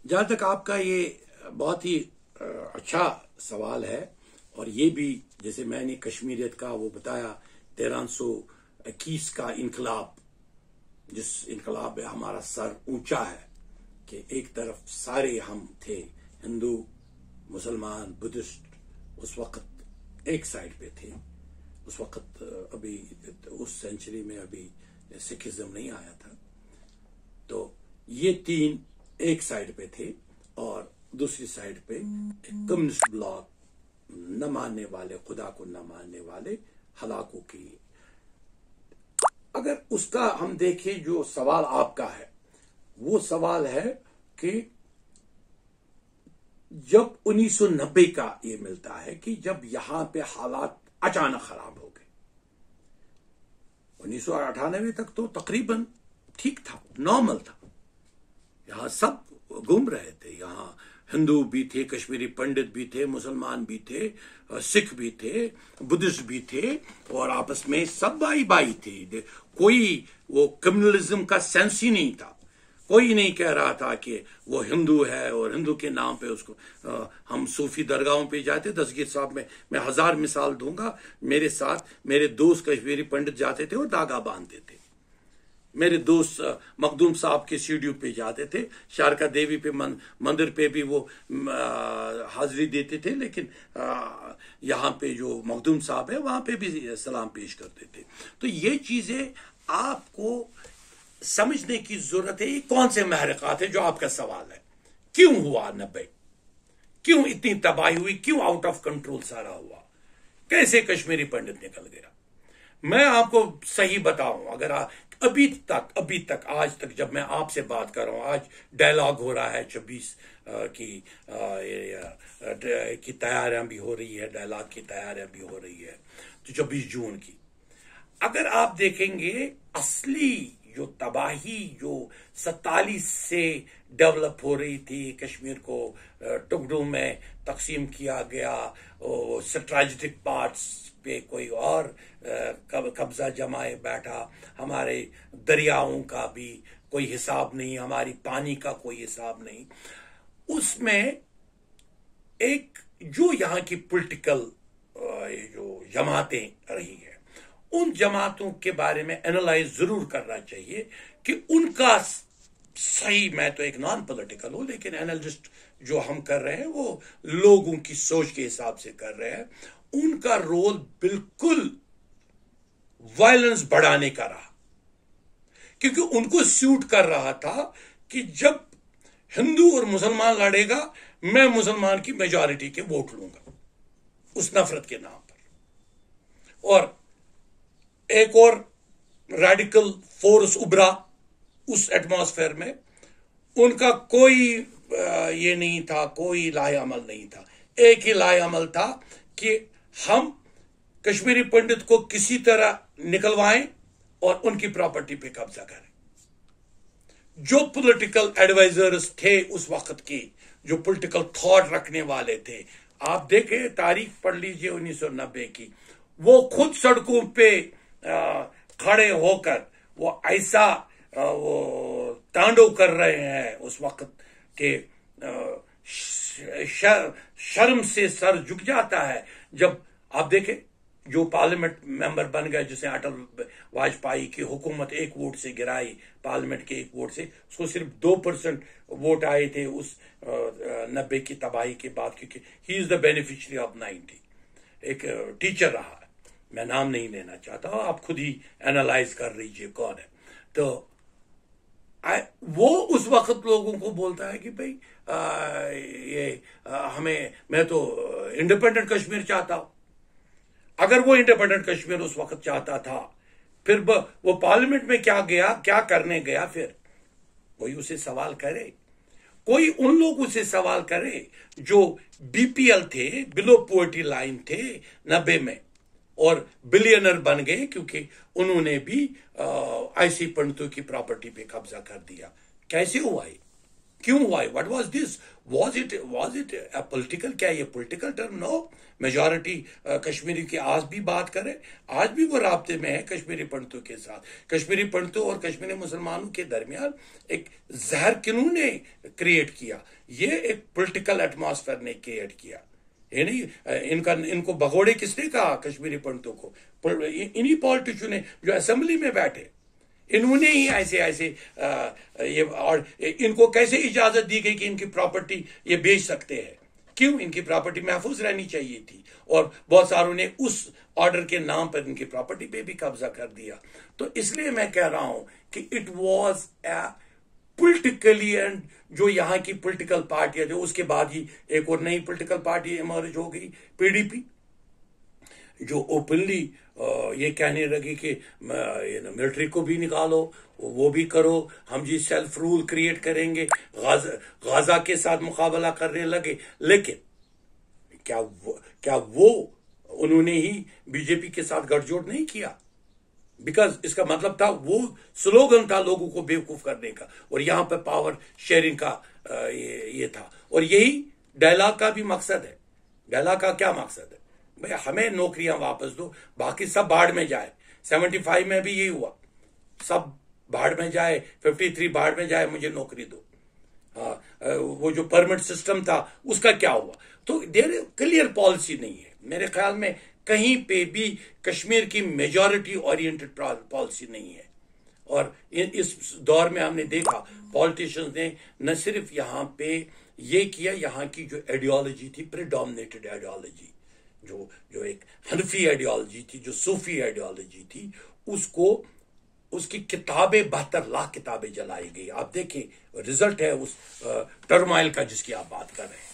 جہاں تک آپ کا یہ بہت ہی اچھا سوال ہے، اور یہ بھی جیسے میں نے کشمیریت کا وہ بتایا 1321 کا انقلاب، جس انقلاب میں ہمارا سر اونچا ہے کہ ایک طرف سارے ہم تھے، ہندو، مسلمان، بدھسٹ، اس وقت ایک سائڈ پہ تھے. اس وقت ابھی اس سینچری میں ابھی سکھزم نہیں آیا تھا، تو یہ تین ایک سائڈ پہ تھے، اور دوسری سائڈ پہ کمیونسٹ بلاک، نہ ماننے والے، خدا کو نہ ماننے والے ہلاکوں کی. اگر اس کا ہم دیکھیں جو سوال آپ کا ہے، وہ سوال ہے کہ جب 1990 کا یہ ملتا ہے کہ جب یہاں پہ حالات اچانک خراب ہو گئے. 1998 تک تو تقریباً ٹھیک تھا، نارمل تھا، یہاں سب گھوم رہے تھے، یہاں ہندو بھی تھے، کشمیری پنڈت بھی تھے، مسلمان بھی تھے، سکھ بھی تھے، بدھسٹ بھی تھے، اور آپس میں سب بھائی بھائی تھے. کوئی وہ کمیونلزم کا سینس ہی نہیں تھا. کوئی نہیں کہہ رہا تھا کہ وہ ہندو ہے اور ہندو کے نام پہ اس کو ہم صوفی درگاہوں پہ جاتے. دستگیر صاحب میں 1000 مثال دوں گا. میرے ساتھ میرے دوست کشمیری پنڈت جاتے تھے اور داغا باندھتے تھے. میرے دوست مخدوم صاحب کے سیڈیو پہ جاتے تھے، شارکا دیوی پہ مندر پہ بھی وہ حاضری دیتے تھے، لیکن یہاں پہ جو مخدوم صاحب ہے وہاں پہ بھی سلام پیش کرتے تھے. تو یہ چیزیں آپ کو سمجھنے کی ضرورت ہے. یہ کون سے محرکات ہیں جو آپ کا سوال ہے؟ کیوں ہوا 90؟ کیوں اتنی تباہی ہوئی؟ کیوں آؤٹ آف کنٹرول سارا ہوا؟ کیسے کشمیری پنڈت نکل گیا؟ میں آپ کو صحیح بتاؤں، اگر ابھی تک آج تک جب میں آپ سے بات کر رہا ہوں، آج ڈائلاگ ہو رہا ہے 26 کی تیاریاں بھی ہو رہی ہے، ڈائلاگ کی تیاریاں بھی ہو رہی ہے، تو 24 جون کی. اگر آپ دیکھیں گے اصلی جو تباہی جو 47 سے ڈیولپ ہو رہی تھی، کشمیر کو ٹکڑوں میں تقسیم کیا گیا، اسٹریٹجک پارٹس پہ کوئی اور قبضہ جمائے بیٹھا، ہمارے دریاؤں کا بھی کوئی حساب نہیں، ہماری پانی کا کوئی حساب نہیں. اس میں ایک جو یہاں کی پولیٹیکل جو جماعتیں رہی ہیں، ان جماعتوں کے بارے میں انالائز ضرور کرنا چاہیے کہ ان کا صحیح، میں تو ایک نان پولیٹیکل ہوں لیکن انالسٹ جو ہم کر رہے ہیں وہ لوگوں کی سوچ کے حساب سے کر رہے ہیں، ان کا رول بالکل وائلنس بڑھانے کا رہا، کیونکہ ان کو سیوٹ کر رہا تھا کہ جب ہندو اور مسلمان لڑے گا میں مسلمان کی میجورٹی کے ووٹ لوں گا، اس نفرت کے نام پر. اور ایک اور ریڈیکل فورس ابھرا اس ایٹماسفیئر میں، ان کا کوئی یہ نہیں تھا، کوئی لائے عمل نہیں تھا. ایک ہی لائے عمل تھا کہ ہم کشمیری پنڈت کو کسی طرح نکلوائیں اور ان کی پراپرٹی پہ قبضہ کریں. جو پولیٹیکل ایڈوائزرز تھے اس وقت کے، جو پولیٹیکل تھاٹ رکھنے والے تھے، آپ دیکھیں تاریخ پڑھ لیجئے 1990 کی، وہ خود سڑکوں پہ کھڑے ہو کر وہ ایسا وہ تانڈو کر رہے ہیں اس وقت کہ شرم سے سر جھک جاتا ہے. جب آپ دیکھیں جو پارلیمنٹ ممبر بن گئے، جسے اٹل واجپئی کی حکومت ایک ووٹ سے گرائی، پارلیمنٹ کے ایک ووٹ سے، اس کو صرف 2% ووٹ آئے تھے اس 90 کی تباہی کے بعد، کیونکہ ہی از دا بینیفیشری آف 90. ایک ٹیچر رہا ہے، میں نام نہیں لینا چاہتا، آپ خود ہی اینالائز کر لیجئے کون ہے. تو وہ اس وقت لوگوں کو بولتا ہے کہ بھئی میں تو انڈیپینڈنٹ کشمیر چاہتا ہوں. اگر وہ انڈیپینڈنٹ کشمیر اس وقت چاہتا تھا، پھر وہ پارلیمنٹ میں کیا گیا، کیا کرنے گیا؟ پھر کوئی اسے سوال کرے، کوئی ان لوگوں سے سوال کرے جو بی پی ایل تھے، بلو پورٹی لائن تھے 90 میں، اور بلینر بن گئے کیونکہ انہوں نے بھی ایسی پنڈتوں کی پراپرٹی پہ قبضہ کر دیا. کیسے ہوا یہ؟ کیوں ہوا ہے؟ What was this? Was it a political? کیا یہ پولیٹیکل ٹرم؟ نو. میجورٹی کشمیری کی آج بھی بات کرے، آج بھی وہ رابطے میں ہے کشمیری پنڈتوں کے ساتھ. کشمیری پنڈتوں اور کشمیری مسلمانوں کے درمیان ایک زہر کنوں نے کریٹ کیا، یہ ایک پولیٹیکل ایٹماسفیئر نے کریٹ کیا. یہ نہیں ان کو بگوڑے کس نے کہا کشمیری پنڈتوں کو؟ انہی پالیٹیشن نے جو اسمبلی میں بیٹھے، انہوں نے ہی ایسے اور ان کو کیسے اجازت دی گئی کہ ان کی پراپرٹی یہ بیچ سکتے ہیں؟ کیوں؟ ان کی پراپرٹی محفوظ رہنی چاہیے تھی، اور بہت ساروں نے اس آرڈر کے نام پر ان کی پراپرٹی پہ بھی قبضہ کر دیا. تو اس لیے میں کہہ رہا ہوں کہ it was a politically, and جو یہاں کی پولیٹیکل پارٹیاں جو اس کے بعد ہی ایک اور نئی پولیٹیکل پارٹی ایمرج ہو گئی، PDP، جو اوپنلی یہ کہنے لگی کہ ملٹری کو بھی نکالو، وہ بھی کرو، ہم جی سیلف رول کریٹ کریں گے، غازہ کے ساتھ مقابلہ کرنے لگے. لیکن کیا وہ انہوں نے ہی BJP کے ساتھ گٹھ جوڑ نہیں کیا؟ بیکاز اس کا مطلب تھا، وہ سلوگن تھا لوگوں کو بیوقوف کرنے کا، اور یہاں پہ پاور شیئرنگ کا یہ تھا. اور یہی ڈائلاگ کا بھی مقصد ہے. ڈائلاگ کا کیا مقصد ہے؟ بھئی ہمیں نوکریاں واپس دو، باقی سب بھاڑ میں جائے. 75 میں بھی یہی ہوا، سب بھاڑ میں جائے، 53 بھاڑ میں جائے، مجھے نوکری دو. وہ جو پرمٹ سسٹم تھا اس کا کیا ہوا؟ تو دیر کلیئر پالیسی نہیں ہے میرے خیال میں، کہیں پہ بھی کشمیر کی میجورٹی اورینٹڈ پالیسی نہیں ہے. اور اس دور میں ہم نے دیکھا پالیٹیشنز نے نہ صرف یہاں پہ یہ کیا، یہاں کی جو ایڈیالوجی تھی، پریڈومنیٹڈ ایڈیالوجی، جو ایک حنفی ایڈیالوجی تھی، جو صوفی ایڈیالوجی تھی، اس کی کتابیں 72 لاکھ کتابیں جلائی گئی. آپ دیکھیں رزلٹ ہے اس ٹرمائل کا جس کی آپ بات کر رہے ہیں.